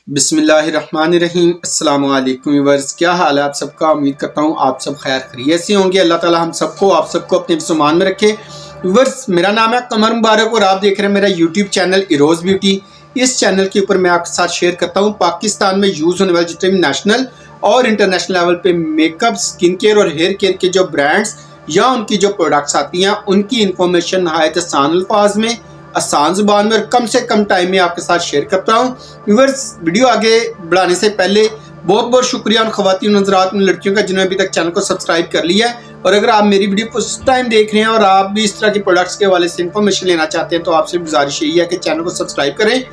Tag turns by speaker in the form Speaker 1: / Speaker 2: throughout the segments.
Speaker 1: बिस्मिल्लाहिर्रहमानिर्रहीम। अस्सलाम वालेकुम व्यूअर्स, क्या हाल है आप सबका। उम्मीद करता हूँ आप सब खैर खैरियत से होंगे। अल्लाह ताला हम सबको आप सबको अपने फ़रमान में रखे। व्यूअर्स, मेरा नाम है कमर मुबारक और आप देख रहे हैं मेरा यूट्यूब चैनल इरोज़ ब्यूटी। इस चैनल के ऊपर मैं आपके साथ शेयर करता हूँ पाकिस्तान में यूज़ होने वाले जितने भी नेशनल और इंटरनेशनल लेवल पे मेकअप, स्किन केयर और हेयर केयर के जो ब्रांड्स या उनकी जो प्रोडक्ट्स आती हैं उनकी इंफॉर्मेशन नहायत आसान अल्फाज में, आसान ज़ुबान में और कम से कम टाइम में आपके साथ शेयर करता हूँ। व्यूअर्स, वीडियो आगे बढ़ाने से पहले बहुत बहुत शुक्रिया उन ख़वातीन हज़रात, उन लड़कियों का जिन्होंने अभी तक चैनल को सब्सक्राइब कर लिया है। और अगर आप मेरी वीडियो फर्स्ट टाइम देख रहे हैं और आप भी इस तरह के प्रोडक्ट्स के हवाले से इंफॉर्मेशन लेना चाहते हैं तो आपसे गुजारिश यही है कि चैनल को सब्सक्राइब करें।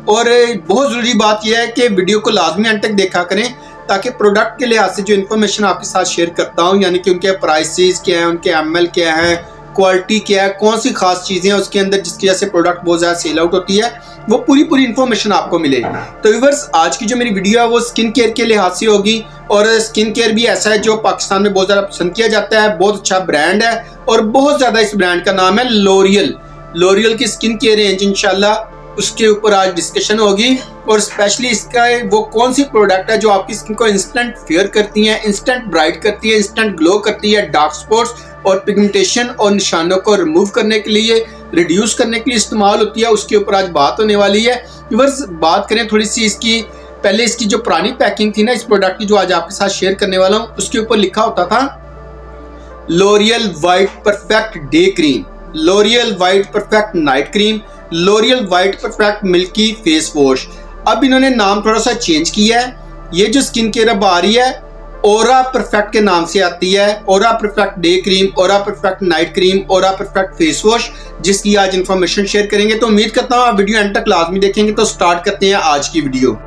Speaker 1: और बहुत ज़रूरी बात यह है कि वीडियो को लाजमी अंत तक देखा करें ताकि प्रोडक्ट के लिहाज से जो इन्फॉर्मेशन आपके साथ शेयर करता हूँ, यानी कि उनके प्राइसेस क्या हैं, उनके एमएल क्या है, क्वालिटी क्या है, कौन सी खास चीज़ें हैं उसके अंदर जिसकी वजह से प्रोडक्ट बहुत ज़्यादा सेल आउट होती है, वो पूरी इन्फॉर्मेशन आपको मिले। तो व्यूअर्स, आज की जो मेरी वीडियो है वो स्किन केयर के लिहाज से होगी। और स्किन केयर भी ऐसा है जो पाकिस्तान में बहुत ज़्यादा पसंद किया जाता है, बहुत अच्छा ब्रांड है और बहुत ज़्यादा इस ब्रांड का नाम है लोरियल। लोरियल की स्किन केयर रेंज इंशाल्लाह उसके ऊपर आज डिस्कशन होगी। और स्पेशली इसका वो कौन सी प्रोडक्ट है जो आपकी स्किन को इंस्टेंट फेयर करती है, इंस्टेंट ब्राइट करती है, इंस्टेंट ग्लो करती है, डार्क स्पॉट्स और पिगमेंटेशन और निशानों को रिमूव करने के लिए, रिड्यूस करने के लिए इस्तेमाल होती है, उसके ऊपर आज बात होने वाली है। व्यूअर्स, बात करें थोड़ी सी इसकी, पहले इसकी जो पुरानी पैकिंग थी ना इस प्रोडक्ट की, जो आज आपके साथ शेयर करने वाला हूँ, उसके ऊपर लिखा होता था L'Oreal white perfect day cream, L'Oreal white perfect night cream, L'Oreal white perfect milky face wash. अब इन्होंने नाम थोड़ा सा चेंज किया है। ये जो स्किन केयर अब आ रही है ओरा परफेक्ट के नाम से आती है। ओरा परफेक्ट डे क्रीम, ओरा परफेक्ट नाइट क्रीम, ओरा परफेक्ट फेस वॉश, जिसकी आज इन्फॉर्मेशन शेयर करेंगे। तो उम्मीद करता हूँ आप वीडियो एंड तक लाजमी देखेंगे। तो स्टार्ट करते हैं आज की वीडियो।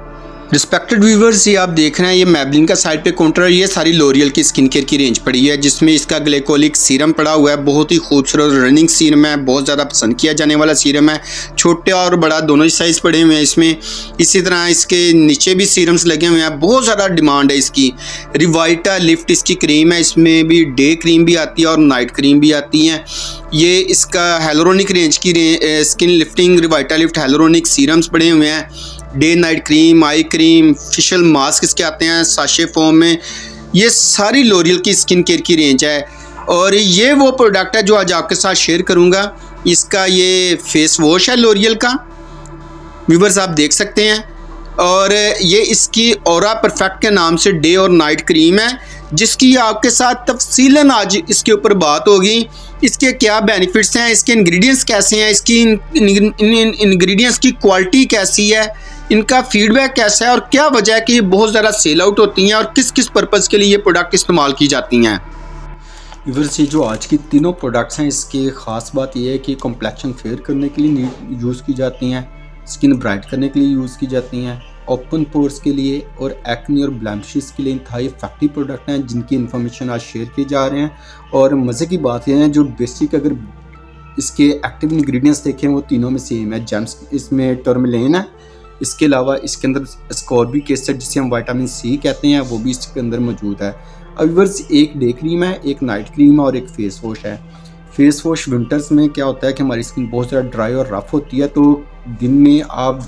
Speaker 1: रिस्पेक्टेड व्यूवर्स, ये आप देख रहे हैं ये मैबलिन का साइड पे काउंटर है। ये सारी लोरियल की स्किन केयर की रेंज पड़ी है जिसमें इसका ग्लाइकोलिक सीरम पड़ा हुआ है। बहुत ही खूबसूरत रनिंग सीरम है, बहुत ज़्यादा पसंद किया जाने वाला सीरम है। छोटे और बड़ा दोनों ही साइज़ पड़े हुए हैं इसमें। इसी तरह इसके नीचे भी सीरम्स लगे हुए हैं, बहुत ज़्यादा डिमांड है इसकी। रिवाइटा लिफ्ट इसकी क्रीम है, इसमें भी डे क्रीम भी आती है और नाइट क्रीम भी आती है। ये इसका हेलोरोनिक रेंज की स्किन लिफ्टिंग रिवाइटा लिफ्ट हेलोरोनिक सीरम्स पड़े हुए हैं। Day night cream, eye cream, facial mask इसके आते हैं साशे फॉर्म में। ये सारी लोरियल की स्किन केयर की रेंज है। और ये वो प्रोडक्ट है जो आज आपके साथ शेयर करूंगा। इसका ये फेस वॉश है लोरियल का, व्यूअर्स आप देख सकते हैं। और ये इसकी ओरा परफेक्ट के नाम से डे और नाइट क्रीम है, जिसकी आपके साथ तफसीलन आज इसके ऊपर बात होगी। इसके क्या बेनिफिट्स हैं, इसके इंग्रेडिएंट्स कैसे हैं, इसकी इंग्रेडिएंट्स की क्वालिटी कैसी है, इनका फीडबैक कैसा है और क्या वजह है कि ये बहुत ज़्यादा सेल आउट होती हैं और किस किस पर्पज़ के लिए ये प्रोडक्ट इस्तेमाल की जाती हैं। व्यूअर्स, ये जो आज की तीनों प्रोडक्ट्स हैं इसकी ख़ास बात यह है कि कॉम्प्लेक्शन फेयर करने के लिए यूज़ की जाती हैं, स्किन ब्राइट करने के लिए यूज़ की जाती हैं, ओपन पोर्स के लिए और एक्ने और ब्लैमिशेस के लिए इंतहाई इफेक्टिव प्रोडक्ट हैं जिनकी इन्फॉर्मेशन आज शेयर किए जा रहे हैं। और मज़े की बात यह है जो बेसिक अगर इसके एक्टिव इंग्रेडिएंट्स देखें वो तीनों में सेम है। जेम्स इसमें टर्मलेन है, इसके अलावा इसके अंदर स्कॉर्बिक एसिड जिसे हम विटामिन सी कहते हैं वो भी इसके अंदर मौजूद है। अब व्यूअर्स, एक डे क्रीम है, एक नाइट क्रीम है और एक फेस वॉश है। फेस वॉश विंटर्स में क्या होता है कि हमारी स्किन बहुत ज़्यादा ड्राई और रफ होती है, तो दिन में आप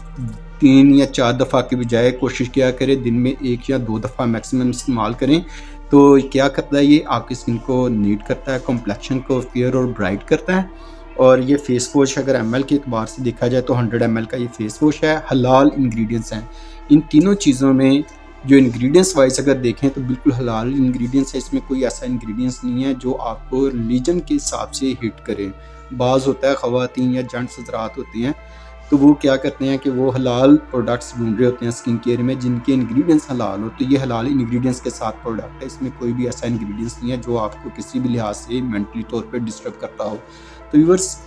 Speaker 1: 3 या 4 दफ़ा के बजाय कोशिश किया करें दिन में 1 या 2 दफ़ा मैक्सिमम इस्तेमाल करें। तो क्या करता है, ये आपकी स्किन को नीट करता है, कॉम्प्लेक्शन को फेयर और ब्राइट करता है। और ये फेस वॉश अगर एमएल के एतबार से देखा जाए तो 100 ml का ये फेस वॉश है। हलाल इंग्रेडिएंट्स हैं इन तीनों चीज़ों में। जो इंग्रेडिएंट्स वाइज अगर देखें तो बिल्कुल हलाल इंग्रेडिएंट्स है। इसमें कोई ऐसा इंग्रेडिएंट्स नहीं है जो आपको रिलीजन के हिसाब से हिट करे। बाज़ होता है ख़वातीन या जेंट्स हज़रात होते हैं तो वो क्या करते हैं कि वो हलाल प्रोडक्ट्स ढूंढ रहे होते हैं स्किन केयर में जिनके इंग्रेडिएंट्स हलाल हो। तो ये हलाल इंग्रेडिएंट्स के साथ प्रोडक्ट है, इसमें कोई भी ऐसा इंग्रेडिएंट्स नहीं है जो आपको किसी भी लिहाज से मेंटली तौर पे डिस्टर्ब करता हो। तो व्यूअर्स,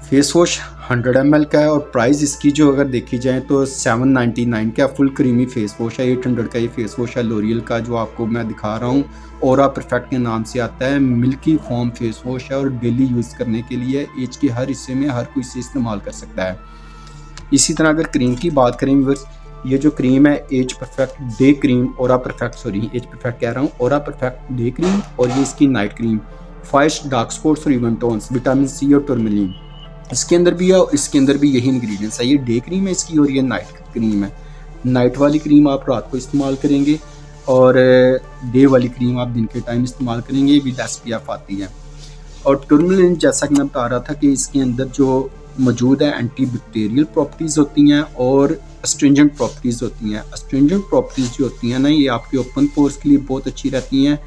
Speaker 1: फेस वॉश 100 ml का है और प्राइस इसकी जो अगर देखी जाए तो 799 का फुल क्रीमी फेस वॉश है। 800 का ये फेस वॉश है लोरियल का जो आपको मैं दिखा रहा हूँ। ओरा परफेक्ट के नाम से आता है, मिल्की फॉर्म फेस वॉश है और डेली यूज़ करने के लिए एज के हर हिस्से में हर कोई इसे इस्तेमाल कर सकता है। इसी तरह अगर क्रीम की बात करें व्यूअर्स, ये जो क्रीम है age perfect day cream, age perfect कह रहा हूँ, ओरा परफेक्ट डे क्रीम और ये इसकी नाइट क्रीम। 5 डार्क स्पॉट्स और इवन टोन्स, विटामिन सी और टर्मलिन इसके अंदर भी है और इसके अंदर भी यही इंग्रेडिएंट्स है। ये डे क्रीम है इसकी और ये नाइट क्रीम है। नाइट वाली क्रीम आप रात को इस्तेमाल करेंगे और डे वाली क्रीम आप दिन के टाइम इस्तेमाल करेंगे। विद SPF आती है। और टूरमैलिन जैसा कि मैं बता रहा था कि इसके अंदर जो मौजूद है एंटी बैक्टीरियल प्रॉपर्टीज़ होती हैं और अस्ट्रिंजेंट प्रॉपर्टीज़ होती हैं। अस्ट्रिंजेंट प्रॉपर्टीज़ जो होती हैं ना, ये आपके ओपन पोर्स के लिए बहुत अच्छी रहती हैं।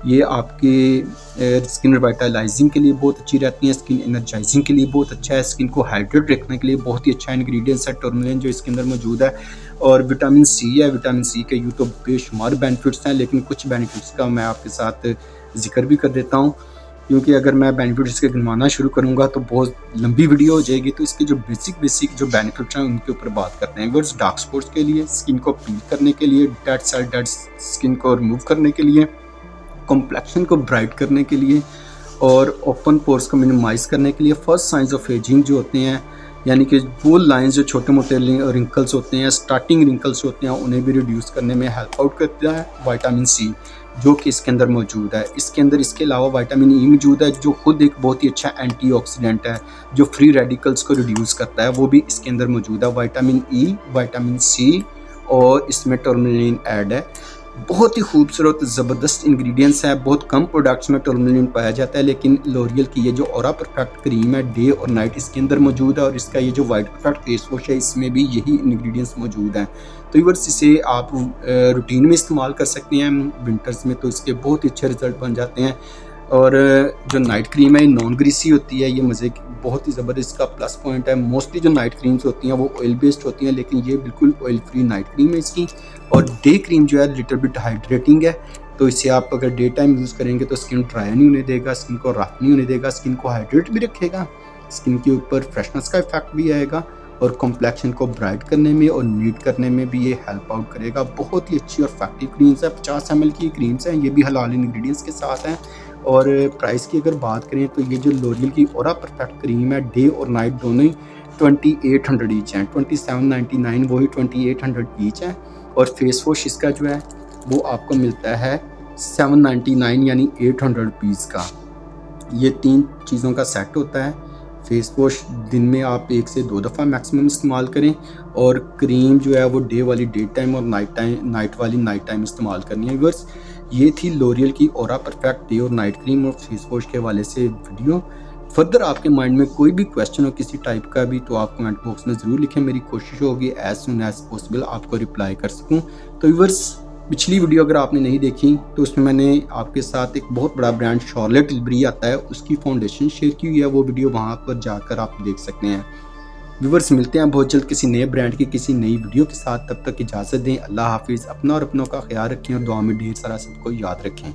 Speaker 1: ये आपके स्किन रिवाइटलाइजिंग के लिए बहुत अच्छी रहती हैं। स्किन एनर्जाइजिंग के लिए बहुत अच्छा है। स्किन को हाइड्रेट रखने के लिए बहुत ही अच्छा इंग्रेडिएंट्स है टूरमैलिन जो इसके अंदर मौजूद है। और विटामिन सी है। विटामिन सी के यूँ तो बेशुमार बेनिफिट्स हैं, लेकिन कुछ बेनिफिट्स का मैं आपके साथ जिक्र भी कर देता हूँ, क्योंकि अगर मैं बेनिफिट्स के गिनवाना शुरू करूँगा तो बहुत लंबी वीडियो हो जाएगी। तो इसके जो बेसिक जो बेनिफिट्स हैं उनके ऊपर बात करते हैं। वर्ड्स डार्क स्पॉट्स के लिए, स्किन को पील करने के लिए, डेड स्किन को रिमूव करने के लिए, कॉम्प्लेक्शन को ब्राइट करने के लिए और ओपन पोर्स को मिनिमाइज़ करने के लिए, फर्स्ट साइंस ऑफ एजिंग जो होते हैं, यानी कि वो लाइंस जो छोटे मोटे रिंकल्स होते हैं, स्टार्टिंग रिंकल्स होते हैं, उन्हें भी रिड्यूस करने में हेल्प आउट करता है विटामिन सी, जो कि इसके अंदर मौजूद है। इसके अंदर इसके अलावा विटामिन ई मौजूद है, जो खुद एक बहुत ही अच्छा एंटीऑक्सीडेंट है, जो फ्री रेडिकल्स को रिड्यूस करता है, वो भी इसके अंदर मौजूद है। विटामिन ई, विटामिन सी और इसमें टूरमैलिन ऐड है। बहुत ही खूबसूरत ज़बरदस्त इंग्रेडिएंट्स हैं। बहुत कम प्रोडक्ट्स में टूरमैलिन पाया जाता है, लेकिन लॉरियल की ये जो ऑरा परफेक्ट क्रीम है डे और नाइट इसके अंदर मौजूद है। और इसका ये जो वाइट परफेक्ट फेस वॉश है, इसमें भी यही इंग्रेडिएंट्स मौजूद हैं। तो व्यूअर्स, इसे आप रूटीन में इस्तेमाल कर सकते हैं। विंटर्स में तो इसके बहुत ही अच्छे रिजल्ट बन जाते हैं। और जो नाइट क्रीम है, नॉन ग्रीसी होती है। ये मज़े की बहुत ही ज़बरदस्त इसका प्लस पॉइंट है। मोस्टली जो नाइट क्रीम्स होती हैं वो ऑयल बेस्ड होती हैं, लेकिन ये बिल्कुल ऑयल फ्री नाइट क्रीम है इसकी। और डे क्रीम जो है लिटिल बिट हाइड्रेटिंग है, तो इसे आप अगर डे टाइम यूज़ करेंगे तो स्किन ड्राई नहीं होने देगा, स्किन को रफ नहीं होने देगा, स्किन को हाइड्रेट भी रखेगा, स्किन के ऊपर फ्रेशनेस का इफेक्ट भी आएगा और कॉम्प्लेक्शन को ब्राइट करने में और नीट करने में भी ये हेल्प आउट करेगा। बहुत ही अच्छी और इफेक्टिव क्रीम्स है। 50 ml की क्रीम्स हैं, ये भी हलाल इंग्रेडिएंट्स के साथ हैं। और प्राइस की अगर बात करें तो ये जो लॉरियल की ऑरा परफेक्ट क्रीम है, डे और नाइट दोनों ही 2800 ईच हैं। 2799 वही 2800 ईच है। और फेस वॉश इसका जो है वो आपको मिलता है 799 यानी 800 रुपीज़ का। ये 3 चीज़ों का सेट होता है। फेस वॉश दिन में आप 1 से 2 दफ़ा मैक्सिमम इस्तेमाल करें, और क्रीम जो है वो डे वाली डे टाइम और नाइट वाली नाइट टाइम इस्तेमाल करनी है। व्यूअर्स, ये थी लॉरियल की ऑरा परफेक्ट डे और नाइट क्रीम और फेस वॉश के हवाले से वीडियो। फर्दर आपके माइंड में कोई भी क्वेश्चन हो किसी टाइप का भी, तो आप कमेंट बॉक्स में ज़रूर लिखें। मेरी कोशिश होगी एज सुन एज पॉसिबल आपको रिप्लाई कर सकूं। तो व्यूअर्स, पिछली वीडियो अगर आपने नहीं देखी तो उसमें मैंने आपके साथ एक बहुत बड़ा ब्रांड शार्लेट टिलबरी आता है उसकी फाउंडेशन शेयर की हुई है। वो वीडियो वहाँ पर जाकर आप देख सकते हैं। व्यूअर्स, मिलते हैं बहुत जल्द किसी नए ब्रांड की किसी नई वीडियो के साथ। तब तक इजाज़त दें। अल्लाह हाफिज़। अपना और अपनों का ख्याल रखें और दुआ में ढेर सारा सबको याद रखें।